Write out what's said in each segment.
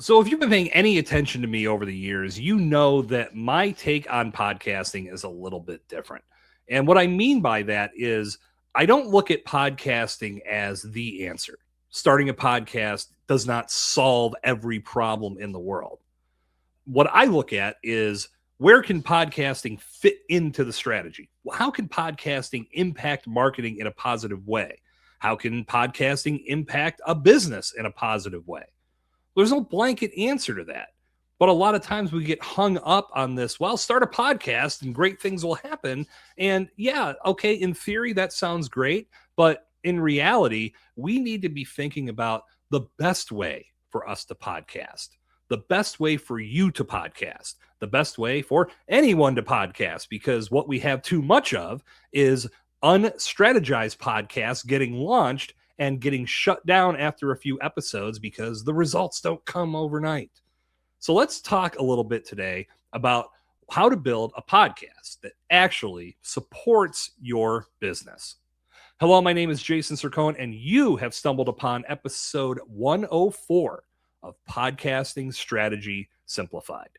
So if you've been paying any attention to me over the years, you know that my take on podcasting is a little bit different. And what I mean by that is I don't look at podcasting as the answer. Starting a podcast does not solve every problem in the world. What I look at is where can podcasting fit into the strategy? How can podcasting impact marketing in a positive way? How can podcasting impact a business in a positive way? There's no blanket answer to that. But a lot of times we get hung up on this. Well, start a podcast and great things will happen. And yeah, okay, in theory, that sounds great. But in reality, we need to be thinking about the best way for us to podcast, the best way for you to podcast, the best way for anyone to podcast, because what we have too much of is unstrategized podcasts getting launched and getting shut down after a few episodes because the results don't come overnight. So let's talk a little bit today about how to build a podcast that actually supports your business. Hello, my name is Jason Sircone, and you have stumbled upon episode 104 of Podcasting Strategy Simplified.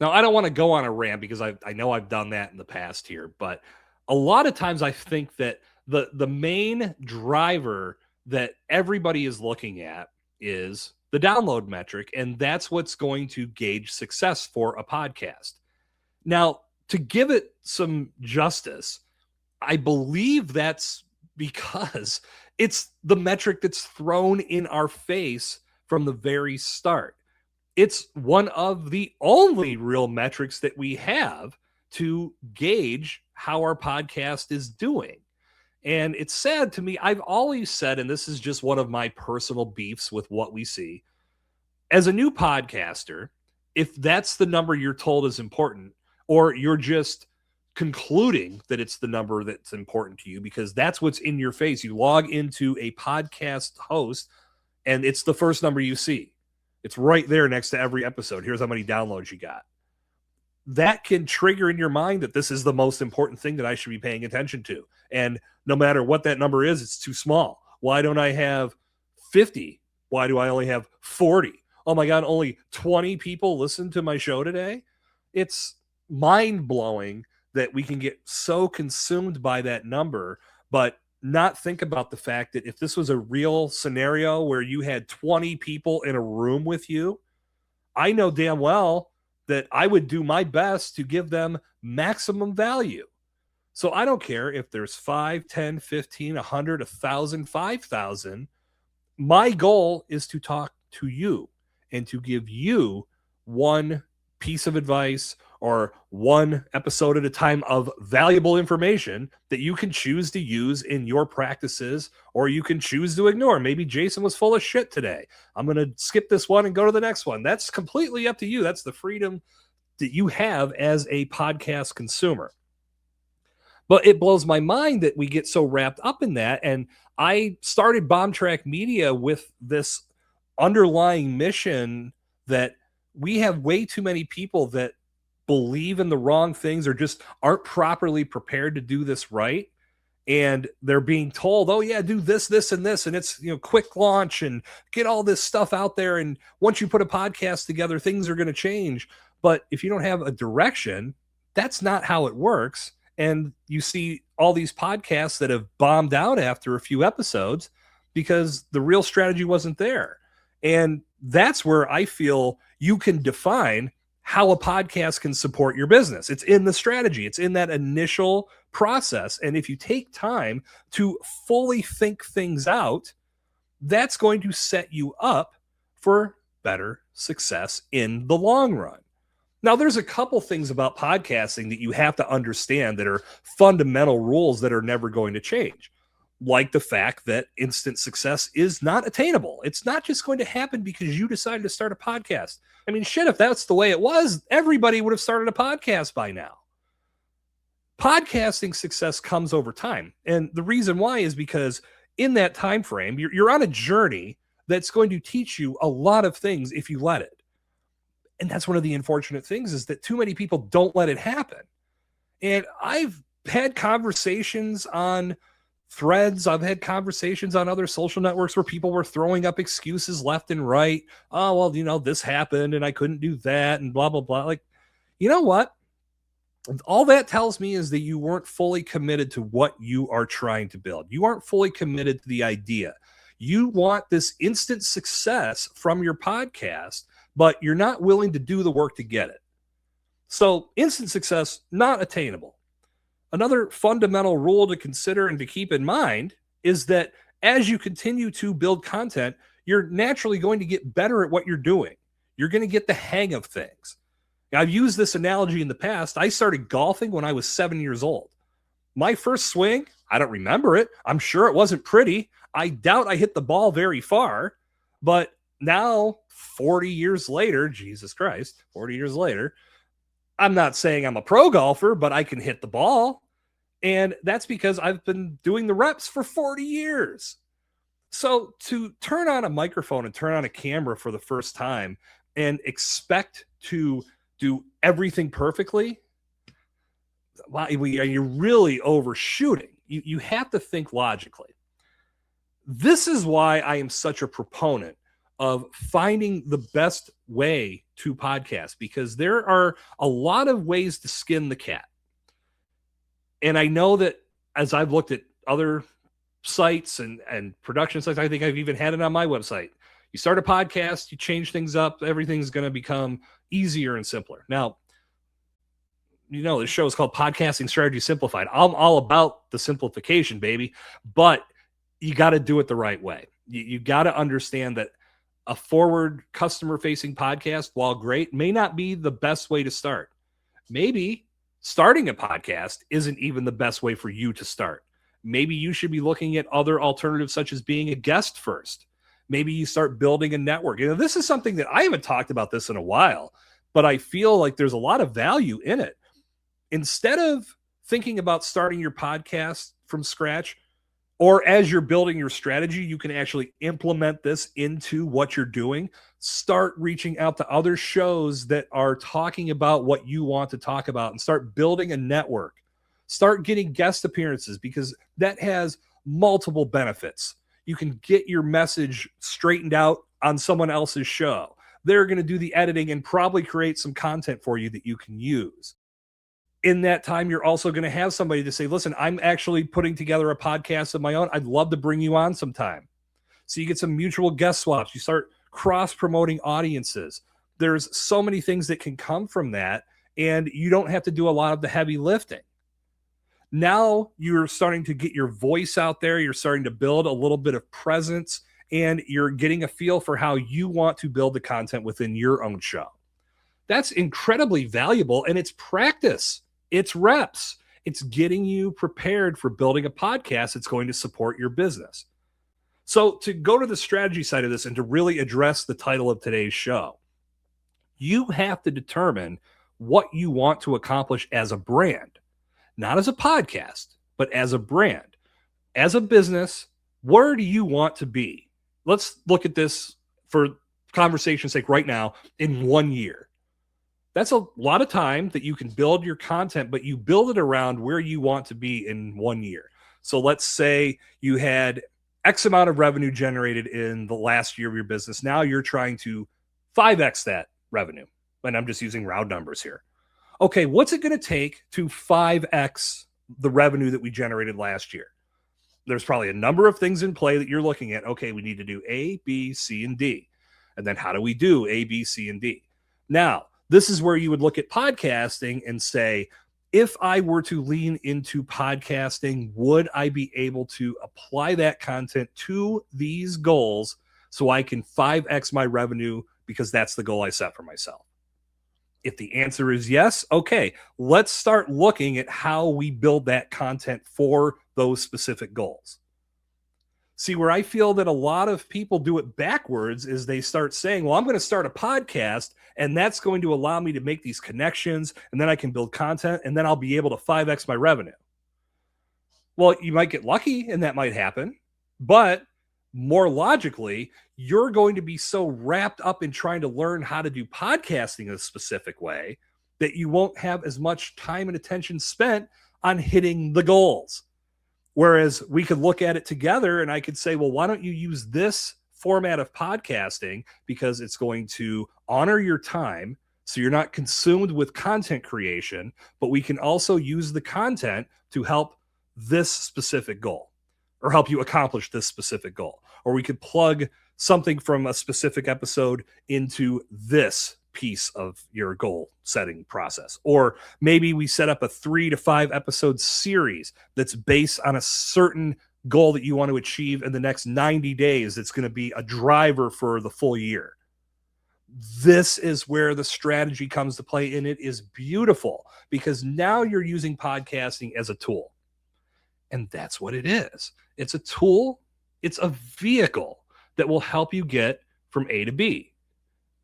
Now, I don't want to go on a rant because I know I've done that in the past here, but a lot of times I think that the main driver that everybody is looking at is the download metric, and that's what's going to gauge success for a podcast. Now, to give it some justice, I believe that's because it's the metric that's thrown in our face from the very start. It's one of the only real metrics that we have to gauge how our podcast is doing. And it's sad to me. I've always said, and this is just one of my personal beefs with what we see, as a new podcaster, if that's the number you're told is important, or you're just concluding that it's the number that's important to you because that's what's in your face. You log into a podcast host and it's the first number you see. It's right there next to every episode. Here's how many downloads you got. That can trigger in your mind that this is the most important thing that I should be paying attention to. And no matter what that number is, it's too small. Why don't I have 50? Why do I only have 40? Oh my God, only 20 people listen to my show today? It's mind-blowing that we can get so consumed by that number, but not think about the fact that if this was a real scenario where you had 20 people in a room with you, I know damn well that I would do my best to give them maximum value. So I don't care if there's 5, 10, 15, 100, 1,000, 5,000. My goal is to talk to you and to give you one piece of advice or one episode at a time of valuable information that you can choose to use in your practices, or you can choose to ignore. Maybe Jason was full of shit today. I'm going to skip this one and go to the next one. That's completely up to you. That's the freedom that you have as a podcast consumer. But it blows my mind that we get so wrapped up in that. And I started Bombtrack Media with this underlying mission that we have way too many people that believe in the wrong things or just aren't properly prepared to do this right. And they're being told, oh yeah, do this, this, and this. And it's, quick launch and get all this stuff out there. And once you put a podcast together, things are going to change. But if you don't have a direction, that's not how it works. And you see all these podcasts that have bombed out after a few episodes because the real strategy wasn't there. And that's where I feel you can define how a podcast can support your business. It's in the strategy. It's in that initial process. And if you take time to fully think things out, that's going to set you up for better success in the long run. Now, there's a couple things about podcasting that you have to understand that are fundamental rules that are never going to change, like the fact that instant success is not attainable. It's not just going to happen because you decided to start a podcast. I mean, shit, if that's the way it was, everybody would have started a podcast by now. Podcasting success comes over time. And the reason why is because in that time frame, you're on a journey that's going to teach you a lot of things if you let it. And that's one of the unfortunate things is that too many people don't let it happen. And I've had conversations on threads. I've had conversations on other social networks where people were throwing up excuses left and right. Oh, well, this happened and I couldn't do that and blah, blah, blah. Like, you know what? All that tells me is that you weren't fully committed to what you are trying to build. You aren't fully committed to the idea. You want this instant success from your podcast, but you're not willing to do the work to get it. So instant success, not attainable. Another fundamental rule to consider and to keep in mind is that as you continue to build content, you're naturally going to get better at what you're doing. You're going to get the hang of things. Now, I've used this analogy in the past. I started golfing when I was 7 years old. My first swing, I don't remember it. I'm sure it wasn't pretty. I doubt I hit the ball very far. But now, 40 years later, Jesus Christ, 40 years later, I'm not saying I'm a pro golfer, but I can hit the ball. And that's because I've been doing the reps for 40 years. So to turn on a microphone and turn on a camera for the first time and expect to do everything perfectly, you're really overshooting. You have to think logically. This is why I am such a proponent of finding the best way to podcast, because there are a lot of ways to skin the cat. And I know that as I've looked at other sites and production sites, I think I've even had it on my website. You start a podcast, you change things up, everything's going to become easier and simpler. Now, the show is called Podcasting Strategy Simplified. I'm all about the simplification, baby, but you got to do it the right way. You got to understand that a forward customer-facing podcast, while great, may not be the best way to start. Maybe starting a podcast isn't even the best way for you to start. Maybe you should be looking at other alternatives, such as being a guest first. Maybe you start building a network. This is something that I haven't talked about this in a while, but I feel like there's a lot of value in it. Instead of thinking about starting your podcast from scratch, or as you're building your strategy, you can actually implement this into what you're doing. Start reaching out to other shows that are talking about what you want to talk about and start building a network. Start getting guest appearances, because that has multiple benefits. You can get your message straightened out on someone else's show. They're going to do the editing and probably create some content for you that you can use. In that time, you're also going to have somebody to say, listen, I'm actually putting together a podcast of my own. I'd love to bring you on sometime. So you get some mutual guest swaps. You start cross-promoting audiences. There's so many things that can come from that, and you don't have to do a lot of the heavy lifting. Now you're starting to get your voice out there. You're starting to build a little bit of presence, and you're getting a feel for how you want to build the content within your own show. That's incredibly valuable, and it's practice. It's reps. It's getting you prepared for building a podcast that's going to support your business. So to go to the strategy side of this and to really address the title of today's show, you have to determine what you want to accomplish as a brand, not as a podcast, but as a brand. As a business, where do you want to be? Let's look at this for conversation's sake right now in 1 year. That's a lot of time that you can build your content, but you build it around where you want to be in 1 year. So let's say you had X amount of revenue generated in the last year of your business. Now you're trying to 5X that revenue. And I'm just using round numbers here. Okay, what's it going to take to 5X the revenue that we generated last year? There's probably a number of things in play that you're looking at. Okay, we need to do A, B, C, and D. And then how do we do A, B, C, and D? Now, this is where you would look at podcasting and say, if I were to lean into podcasting, would I be able to apply that content to these goals so I can 5X my revenue, because that's the goal I set for myself? If the answer is yes, okay, let's start looking at how we build that content for those specific goals. See, where I feel that a lot of people do it backwards is they start saying, well, I'm going to start a podcast, and that's going to allow me to make these connections, and then I can build content, and then I'll be able to 5X my revenue. Well, you might get lucky, and that might happen, but more logically, you're going to be so wrapped up in trying to learn how to do podcasting in a specific way that you won't have as much time and attention spent on hitting the goals. Whereas we could look at it together and I could say, well, why don't you use this format of podcasting because it's going to honor your time so you're not consumed with content creation, but we can also use the content to help this specific goal or help you accomplish this specific goal. Or we could plug something from a specific episode into this piece of your goal setting process. Or maybe we set up a 3 to 5 episode series that's based on a certain goal that you want to achieve in the next 90 days. It's going to be a driver for the full year. This is where the strategy comes to play, and it is beautiful because now you're using podcasting as a tool. And that's what it is. It's a tool. It's a vehicle that will help you get from A to B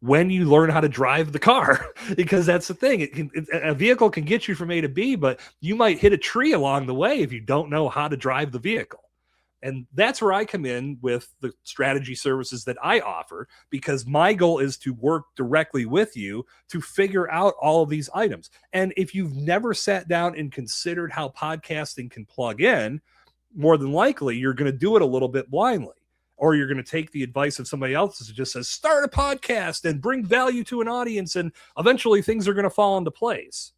when you learn how to drive the car, because that's the thing. A vehicle can get you from A to B, but you might hit a tree along the way if you don't know how to drive the vehicle. And that's where I come in with the strategy services that I offer, because my goal is to work directly with you to figure out all of these items. And if you've never sat down and considered how podcasting can plug in, more than likely you're going to do it a little bit blindly. Or you're going to take the advice of somebody else that just says, start a podcast and bring value to an audience, and eventually things are going to fall into place.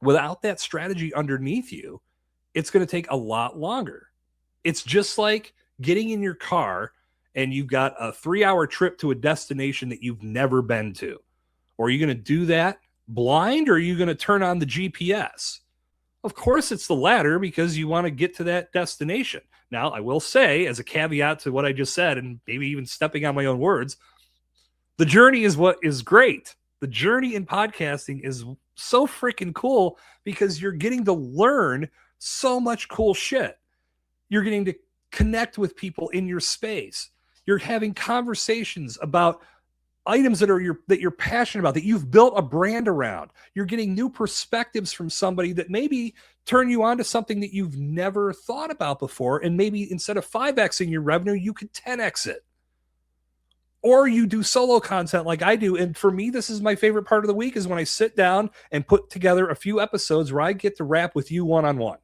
Without that strategy underneath you, it's going to take a lot longer. It's just like getting in your car and you've got a 3-hour trip to a destination that you've never been to. Or are you going to do that blind, or are you going to turn on the GPS? Of course, it's the latter, because you want to get to that destination. Now, I will say, as a caveat to what I just said, and maybe even stepping on my own words, the journey is what is great. The journey in podcasting is so freaking cool because you're getting to learn so much cool shit. You're getting to connect with people in your space. You're having conversations about items that you're passionate about, that you've built a brand around. You're getting new perspectives from somebody that maybe turn you on to something that you've never thought about before. And maybe instead of 5xing your revenue, you could 10x it. Or you do solo content like I do. And for me, this is my favorite part of the week, is when I sit down and put together a few episodes where I get to rap with you one-on-one.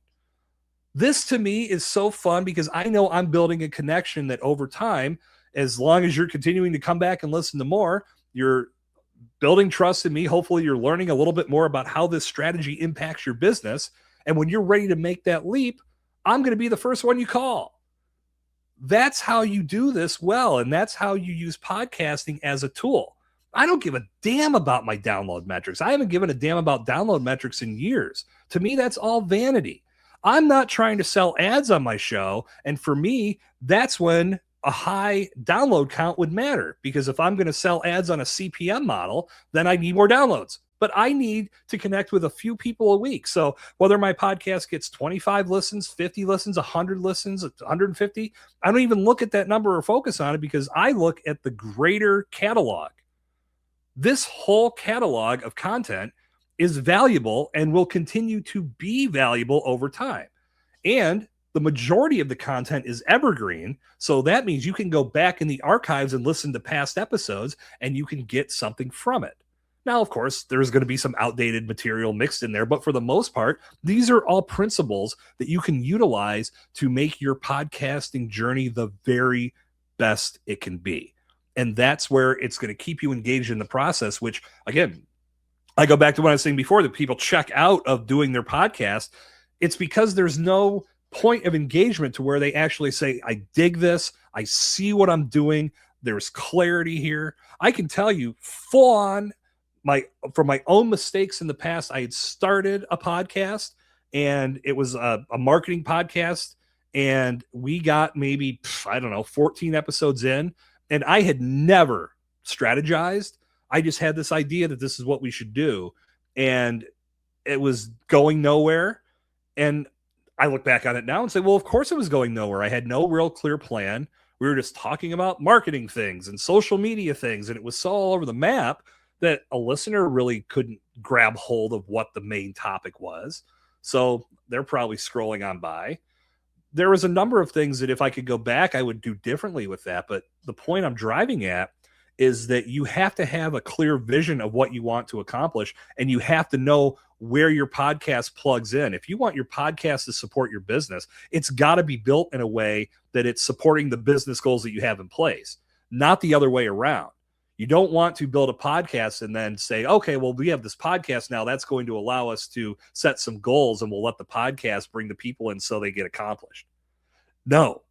This to me is so fun because I know I'm building a connection that over time, as long as you're continuing to come back and listen to more, you're building trust in me. Hopefully you're learning a little bit more about how this strategy impacts your business. And when you're ready to make that leap, I'm going to be the first one you call. That's how you do this well. And that's how you use podcasting as a tool. I don't give a damn about my download metrics. I haven't given a damn about download metrics in years. To me, that's all vanity. I'm not trying to sell ads on my show. And for me, that's when a high download count would matter, because if I'm going to sell ads on a CPM model, then I need more downloads. But I need to connect with a few people a week. So whether my podcast gets 25 listens, 50 listens, 100 listens, 150, I don't even look at that number or focus on it, because I look at the greater catalog. This whole catalog of content is valuable and will continue to be valuable over time. And the majority of the content is evergreen. So that means you can go back in the archives and listen to past episodes and you can get something from it. Now, of course, there's going to be some outdated material mixed in there, but for the most part, these are all principles that you can utilize to make your podcasting journey the very best it can be. And that's where it's going to keep you engaged in the process, which, again, I go back to what I was saying before, that people check out of doing their podcast. It's because there's no point of engagement to where they actually say, I dig this. I see what I'm doing. There's clarity here. I can tell you full on, from my own mistakes in the past, I had started a podcast, and it was a marketing podcast, and we got maybe, 14 episodes in, and I had never strategized. I just had this idea that this is what we should do, and it was going nowhere. And I look back on it now and say, well, of course it was going nowhere. I had no real clear plan. We were just talking about marketing things and social media things, and it was so all over the map that a listener really couldn't grab hold of what the main topic was. So they're probably scrolling on by. There was a number of things that if I could go back, I would do differently with that. But the point I'm driving at is that you have to have a clear vision of what you want to accomplish, and you have to know where your podcast plugs in. If you want your podcast to support your business, it's got to be built in a way that it's supporting the business goals that you have in place, not the other way around. You don't want to build a podcast and then say, okay, well, we have this podcast now. That's going to allow us to set some goals, and we'll let the podcast bring the people in so they get accomplished. No.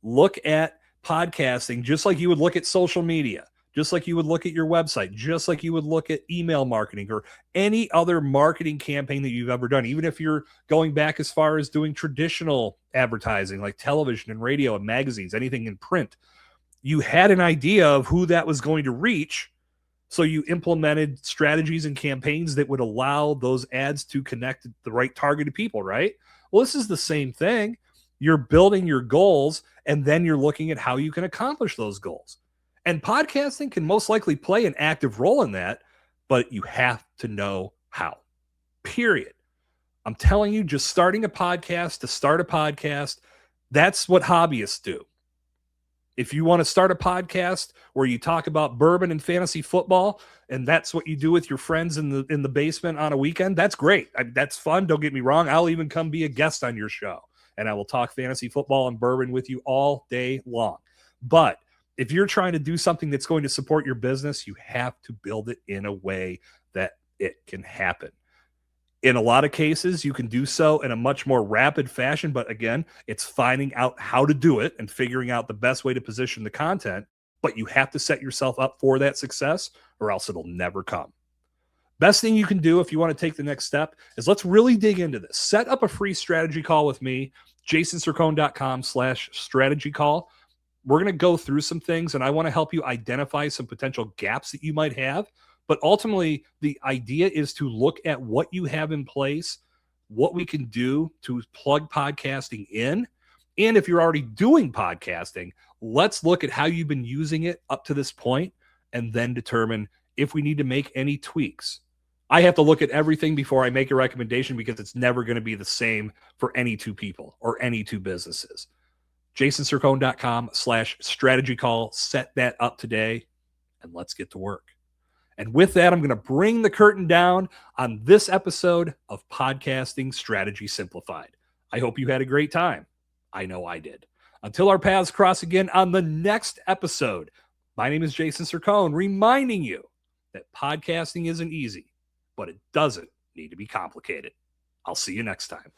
Look at podcasting just like you would look at social media, just like you would look at your website, just like you would look at email marketing or any other marketing campaign that you've ever done. Even if you're going back as far as doing traditional advertising like television and radio and magazines, anything in print, you had an idea of who that was going to reach. So you implemented strategies and campaigns that would allow those ads to connect to the right targeted people, right? Well, this is the same thing. You're building your goals, and then you're looking at how you can accomplish those goals. And podcasting can most likely play an active role in that, but you have to know how, period. I'm telling you, just starting a podcast to start a podcast, that's what hobbyists do. If you want to start a podcast where you talk about bourbon and fantasy football, and that's what you do with your friends in the basement on a weekend, that's great. That's fun. Don't get me wrong. I'll even come be a guest on your show, and I will talk fantasy football and bourbon with you all day long. But if you're trying to do something that's going to support your business, you have to build it in a way that it can happen. In a lot of cases, you can do so in a much more rapid fashion. But again, it's finding out how to do it and figuring out the best way to position the content. But you have to set yourself up for that success, or else it'll never come. Best thing you can do if you want to take the next step is let's really dig into this. Set up a free strategy call with me, jasonsircone.com/strategy call. We're going to go through some things, and I want to help you identify some potential gaps that you might have. But ultimately, the idea is to look at what you have in place, what we can do to plug podcasting in. And if you're already doing podcasting, let's look at how you've been using it up to this point and then determine if we need to make any tweaks. I have to look at everything before I make a recommendation because it's never going to be the same for any two people or any two businesses. jasonsircone.com/strategy call. Set that up today and let's get to work. And with that, I'm going to bring the curtain down on this episode of Podcasting Strategy Simplified. I hope you had a great time. I know I did. Until our paths cross again on the next episode, my name is Jason Sircone, reminding you that podcasting isn't easy, but it doesn't need to be complicated. I'll see you next time.